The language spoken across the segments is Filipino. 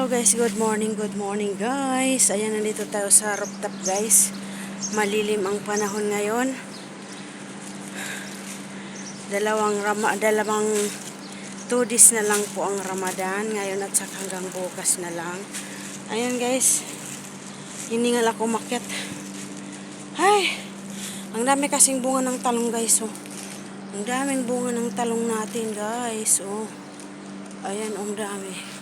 Good morning guys. Ayan, nandito tayo sa rooftop guys. Malilim ang panahon ngayon. Dalawang 2 days na lang po ang Ramadan ngayon at saka hanggang bukas na lang. Ayan guys, hiningal ako makyat. Ay, ang dami kasing bunga ng talong guys. Oh. Ang daming bunga ng talong natin guys. Oh. Ayan, ang dami.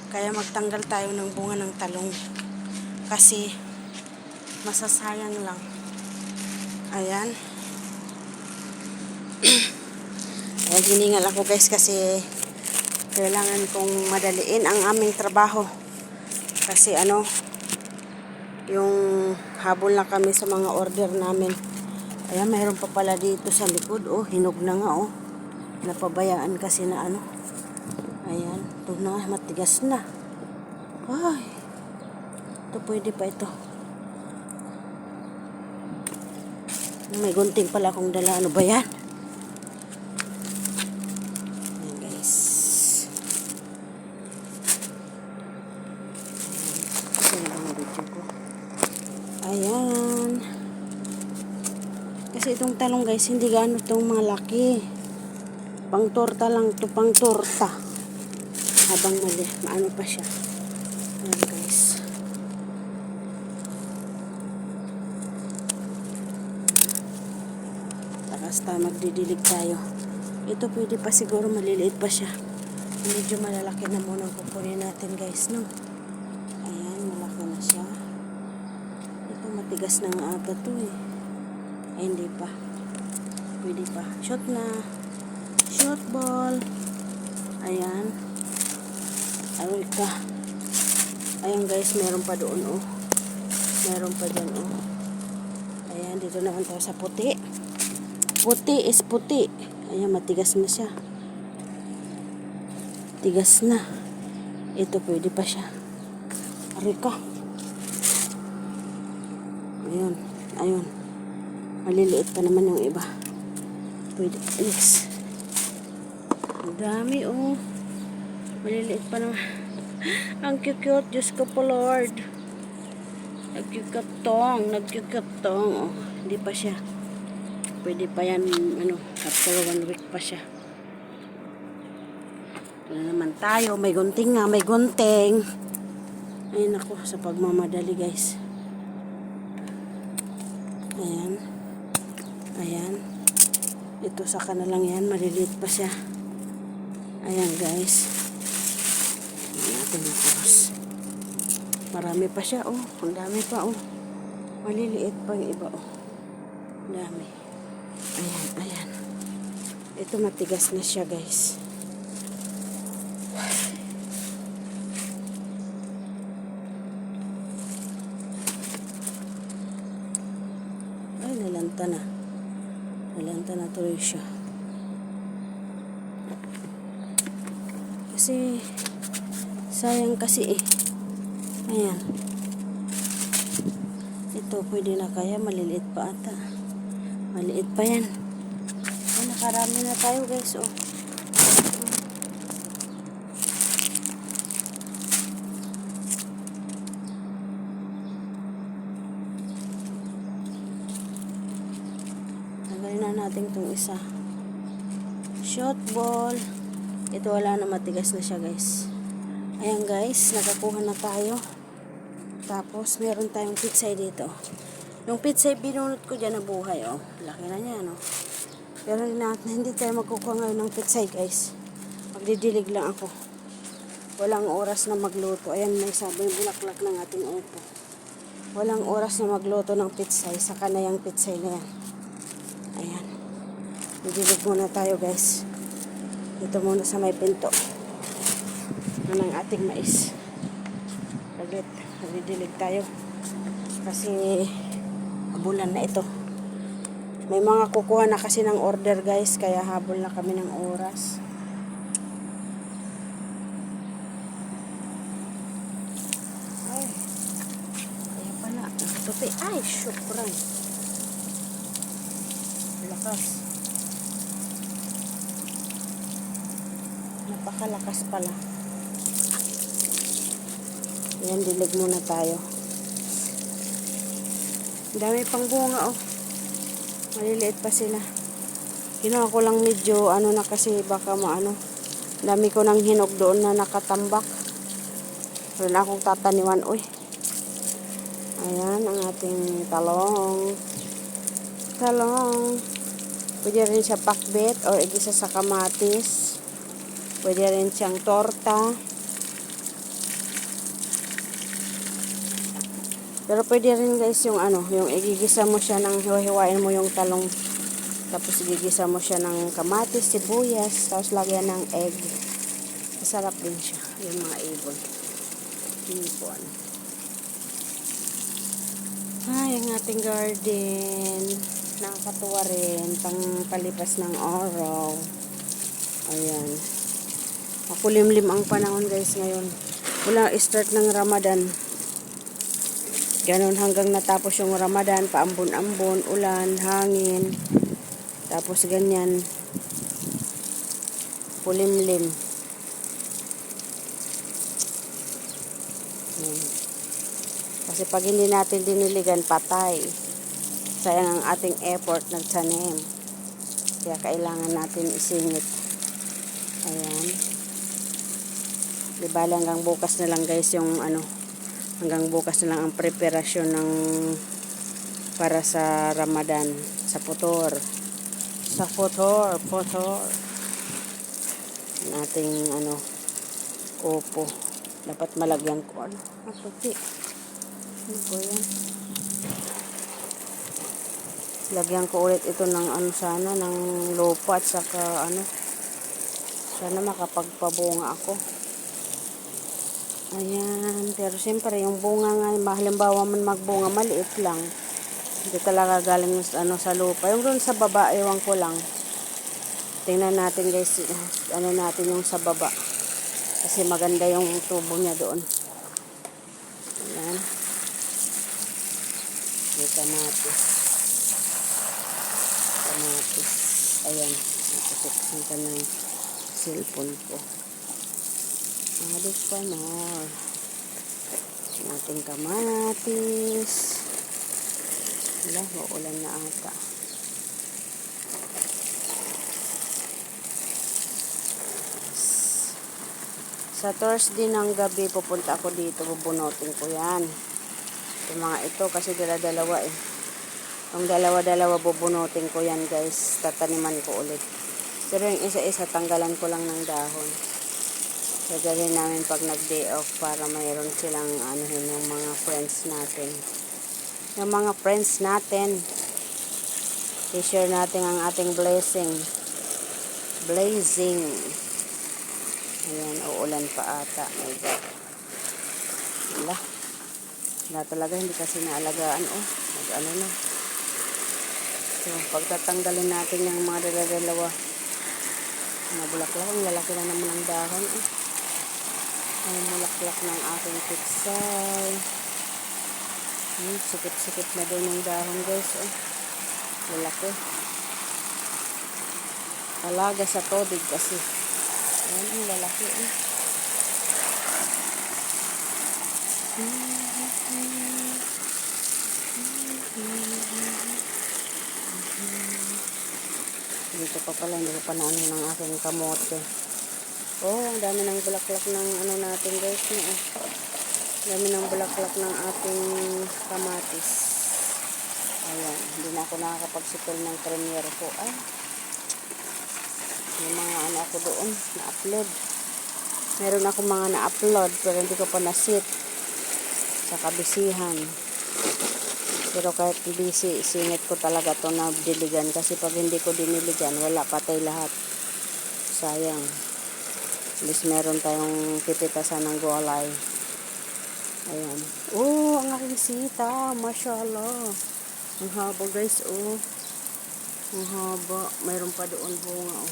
Kaya magtanggal tayo ng bunga ng talong kasi masasayang lang. Ayan. Ayan, hiningal ako guys kasi kailangan kong madaliin ang aming trabaho kasi yung habol na kami sa mga order namin. Ayan, mayroon pa pala dito sa likod. Oh, hinog na nga oh. Napabayaan kasi na ayan, ito na, matigas na. Ay, ito pwede pa ito. May gunting pala akong dala. Ano ba yan? Ayan guys. Ito na lang ang video ko. Ayan. Kasi itong talong guys, hindi gaano itong mga laki. Pang torta lang ito, pang torta. Habang maano pa siya. Ayan guys. Basta magdidilig tayo. Ito pwede pa siguro, maliliit pa siya. Medyo malalaki na muna ang kukunin natin guys, no? Ayan, malaki na siya. Ito matigas na nga ata to eh. Ay, hindi pa. Pwede pa. Shot na. Shot ball. Ayan. Aroy ka. Ayan guys, meron pa doon oh. Meron pa dyan oh. Ayan, dito naman tayo sa puti. Puti is puti. Ayan, matigas na siya. Tigas na. Ito pwede pa siya. Aroy ka. Ayun. Ayun. Maliliit pa naman yung iba. Pwede. Next. Ang dami oh. Maliliit pa naman. Ang cute. Diyos ko po Lord. Nagkikatong. Oh, hindi pa siya. Pwede pa yan, after 1 week pa siya. Ito naman tayo. May gunting nga. May gunting. Ayun ako sa pagmamadali guys. Ayan. Ayan. Ito saka na lang yan. Maliliit pa siya. Ayan guys. Natin ito. Marami pa siya oh. Ang dami pa oh. Maliliit pa yung iba oh. Ang dami. Ayan. Ito matigas na siya guys. Ay, nalanta na. Nalanta na tuloy siya. Kasi sayang kasi eh. Ayan. Ito pwede na kaya. Maliliit pa ata. Maliit pa yan. Ay, nakarami na tayo guys oh. Tagalin na natin itong isa. Shot ball. Ito wala na, matigas na siya guys. Ayan guys, nakakuha na tayo. Tapos meron tayong pitsay dito. Yung pitsay binunot ko dyan na buhay oh. Laki na niya no. Pero hindi tayo magkukuha ngayon ng pitsay guys. Magdidilig lang ako. Walang oras na magluto. Ayan, may sabi yung bulaklak ng ating upo. Walang oras na magluto ng pitsay. Saka na yung pitsay na yan. Ayan. Didilig muna tayo guys. Dito muna sa may pinto ng ating mais. Saglit, nagdidilig tayo kasi habulan na ito. May mga kukuha na kasi ng order guys, kaya habol na kami ng oras. Ay, kaya pala tupi. Ay, syukran. Lakas. Napakalakas pala. Ayan, dilig muna tayo. Dami pang bunga, oh. Maliliit pa sila. Ginawa ko lang medyo, ano na kasi, baka maano. Dami ko nang hinog doon na nakatambak. Wala na akong tataniwan, uy. Ayan, ang ating talong. Talong. Pwede rin siya pakbet o igisa sa kamatis. Pwede rin siyang torta. Pero pwede rin guys yung ano, yung igigisa mo siya ng hiwa-hiwain mo yung talong. Tapos igigisa mo siya ng kamatis, sibuyas, tapos lagyan ng egg. Masarap din siya, yung mga ibon. Ibon. Ay, ang ating garden. Nakakatuwa rin. Pang palipas ng araw. Ayan. Makulimlim ang panahon guys ngayon. Wala start ng Ramadan. Ganon hanggang natapos yung Ramadan. Paambon-ambon, ulan, hangin. Tapos ganyan. Kulimlim. Ayan. Kasi pag hindi natin diniligan, patay. Sayang ang ating effort nagtanim. Kaya kailangan natin isingit. Ayan. Diba hanggang bukas na lang guys yung ano. Hanggang bukas na lang ang preparasyon ng para sa Ramadan. Sa putor. Sa putor. Putor. Ang ating ano. Upo. Dapat malagyan ko. Ano? Puti. Ano po yan? Lagyan ko ulit ito ng ano sana, ng lupa at saka ano. Sana makapagpabunga ako. Ayan. Pero siyempre yung bunga nga, halimbawa man magbunga, maliit lang. Hindi talaga galing ano, sa lupa. Yung doon sa baba, ewan ko lang. Tingnan natin guys, ano natin yung sa baba. Kasi maganda yung tubo niya doon. Ayan. May kamatis. Kamatis. Ayan. Nakusuksin ka ng cellphone ko. Alis pa more. Ating kamatis. Wala, uulan na ata. Sa Thursday ng gabi, pupunta ako dito. Bubunutin ko yan. Yung mga ito, kasi dala-dalawa eh. Yung dalawa-dalawa, bubunutin ko yan guys. Tataniman ko ulit. Pero yung isa-isa, tanggalan ko lang ng dahon. Gagawin namin pag nag-day off para mayroon silang anuhin yung mga friends natin. Yung mga friends natin. I-share natin ang ating blessing. Blazing. Ayan, uulan pa ata. My God. Wala. Wala talaga, hindi kasi naalagaan. Oh, ano na. So, pagtatanggalin natin yung mga dalawa. Mga bulaklak. Ang lalaki na naman ang dahon. Oh. Ang bulaklak ng aking pitsay. Sikip-sikip na din yung dahon guys. Oh. Lalaki. Alaga sa tubig kasi. Ayan ang lalaki. Oh. Dito pa pala, hindi ko pa naano ng aking kamote. Oh, ang dami ng bulaklak ng ano natin guys. Oh. Dami ng bulaklak ng ating kamatis. Ayan, hindi na ako nakakapagsipil ng premier ko. Ay, may mga ano ako doon, na-upload. Meron ako mga na-upload, pero hindi ko pa na-sit sa kabisihan. Pero kahit busy, singit ko talaga ito na diligan. Kasi pag hindi ko diniligan, wala, patay lahat. Sayang. At least meron tayong pipitasan ng gulay. Ayan. Oh, ang aking sita. Mashallah. Ang haba guys, oh. Ang haba. Mayroon pa doon bunga, oh.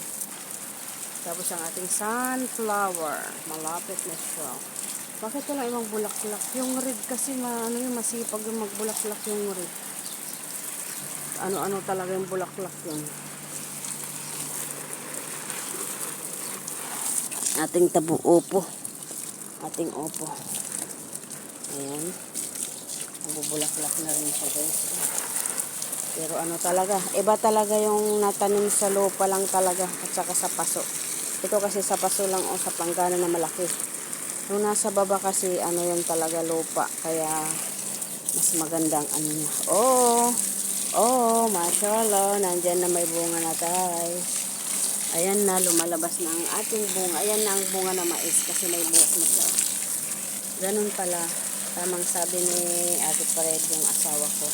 Tapos ang ating sunflower. Malapit na siya. Bakit wala ibang bulaklak? Yung red kasi, ano yung masipag yung magbulaklak yung red. Ano-ano talaga yung bulaklak yun. Ating upo. Ating upo. Ayan. Nabubulaklak na rin siya guys. Pero ano talaga, iba talaga yung natanim sa lupa lang talaga at saka sa paso. Ito kasi sa paso lang o sa planggana na malaki. Yung nasa baba kasi ano yun talaga lupa. Kaya mas magandang ano niya. Mashallah. Nandyan na may bunga na tayo. Ayan na, lumalabas na ang ating bunga. Ayan na ang bunga na mais kasi may buhok na siya. Ganun pala. Tamang sabi ni Ate Pared, yung asawa ko.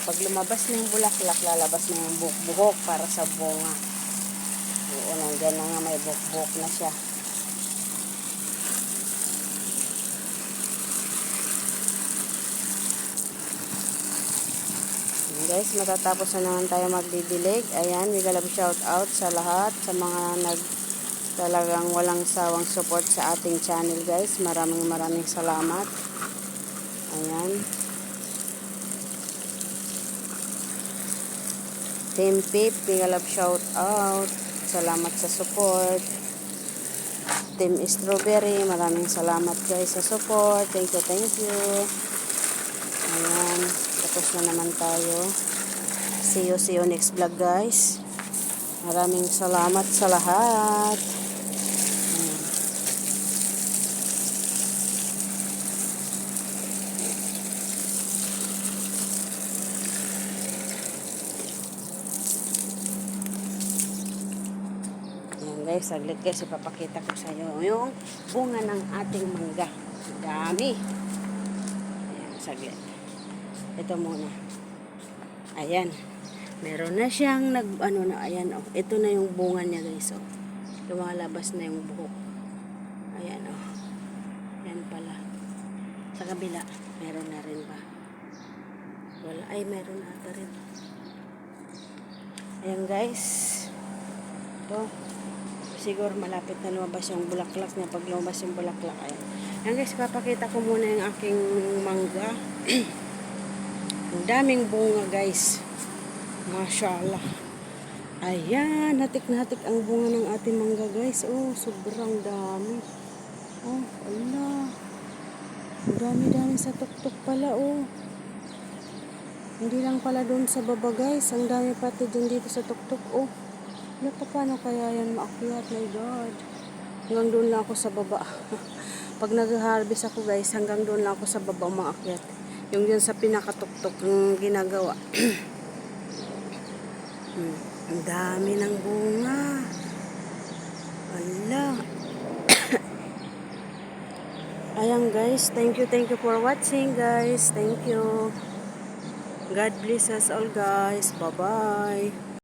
Pag lumabas na yung bulaklak, lalabas na yung buhok para sa bunga. Oo, nandyan na nga may buhok na siya. Ayan guys, matatapos na naman tayo magdidilig. Ayan, we love shout out sa lahat, sa mga talagang walang sawang support sa ating channel guys. Maraming salamat. Ayan. Team Pip, big love shout out. Salamat sa support. Team Strawberry, maraming salamat guys sa support. Thank you. Ayan. Tapos na naman tayo. See you next vlog guys. Maraming salamat sa lahat. Guys, saglit guys, ipapakita ko sa iyo yung bunga ng ating mangga. Dami. Ayan, saglit. Ito muna. Ayan. Meron na siyang ayan oh. Ito na yung bunga niya guys oh. Lumalabas na yung buhok. Ayan oh. Ayan pala. Sa kabila, meron na rin ba? Wala. Ay, meron na ata rin. Ayan guys. Ito. Siguro malapit na lumabas yung bulaklak niya. Pag lumabas yung bulaklak, ayan. Ayan guys, papakita ko muna yung aking mangga. Ang daming bunga guys. Mashallah. Ayan, hatik na hatik ang bunga ng ating mangga guys. Oh, sobrang dami. Oh, ala. Ang dami sa tuktok pala oh. Hindi lang pala doon sa baba guys. Ang dami pati dun dito sa tuktok oh. Paano kaya yan maakyat? My God. Hanggang doon lang ako sa baba. Pag nag-harvest ako guys, hanggang doon lang ako sa baba maakyat. Yung dyan sa pinakatuktok ng ginagawa. Ang dami ng bunga. Ala. Ayan guys. Thank you for watching guys. Thank you. God bless us all guys. Bye-bye.